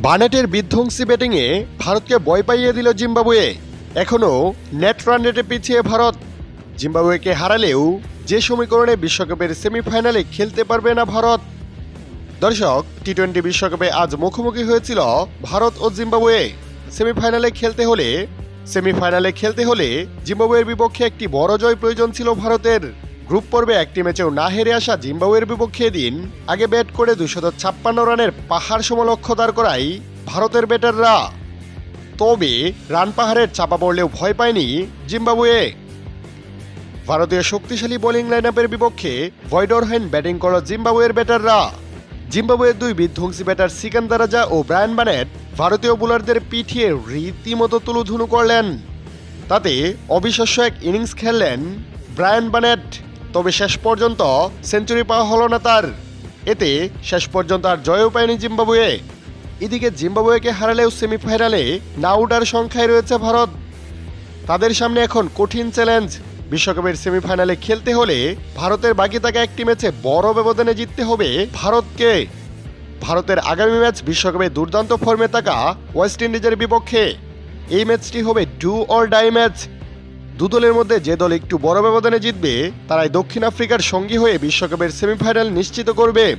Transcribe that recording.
বার্নেটের বিধ্বংসী ব্যাটিংয়ে ভারতকে ভয় পাইয়ে দিল জিম্বাবুয়ে। এখনও নেট রান রেটে পিছিয়ে ভারত। জিম্বাবুয়েকে হারালেও যে সমীকরণে বিশ্বকাপের সেমিফাইনালে খেলতে পারবে না ভারত। দর্শক, টি-20 বিশ্বকাপে আজ মুখোমুখি হয়েছিল ভারত ও জিম্বাবুয়ে। সেমিফাইনালে খেলতে হলে জিম্বাবুয়ের বিপক্ষে একটি বড় জয় প্রয়োজন ছিল ভারতের। গ্রুপ পর্বে একটি ম্যাচেও না হেরে আসা জিম্বাবুয়ের বিপক্ষে দিন আগে ব্যাট করে 256 রানের পাহাড় সমলক্ষ্য দাঁড় করায় ভারতের ব্যাটাররা। তবে রান পাহাড়ের চাপা পড়লেও ভয় পায়নি জিম্বাবুয়ে। ভারতীয় শক্তিশালী বোলিং লাইনআপের বিপক্ষে ভয়ডরহীন ব্যাটিং করল জিম্বাবুয়ের ব্যাটাররা। জিম্বাবুয়ের দুই বিধ্বংসী ব্যাটার সিকান্দার রাজা ও ব্রায়ান বার্নেট ভারতীয় বোলারদের পিঠিয়ে রীতিমতো তুলুধুনু করলেন। তাতে অবিশ্বাস্য এক ইনিংস খেললেন ব্রায়ান বার্নেট। তবে শেষ পর্যন্ত সেঞ্চুরি পাওয়া হলো না তার। এতে শেষ পর্যন্ত আর জয়ও পায়নি জিম্বাবুয়ে। এদিকে জিম্বাবুয়েকে হারালেও সেমিফাইনালে না ওঠার সংখ্যায় রয়েছে ভারত। তাদের সামনে এখন কঠিন চ্যালেঞ্জ। বিশ্বকাপের সেমিফাইনালে খেলতে হলে ভারতের বাকি থাকা একটি ম্যাচে বড় ব্যবধানে জিততে হবে ভারতকে। ভারতের আগামী ম্যাচ বিশ্বকাপে দুর্দান্ত ফর্মে থাকা ওয়েস্ট ইন্ডিজের বিপক্ষে। এই ম্যাচটি হবে ডু অর ডাই ম্যাচ। দু দলের মধ্যে যে দল একটু বড় ব্যবধানে জিতবে তারাই দক্ষিণ আফ্রিকার সঙ্গী হয়ে বিশ্বকাপের সেমিফাইনাল নিশ্চিত করবে।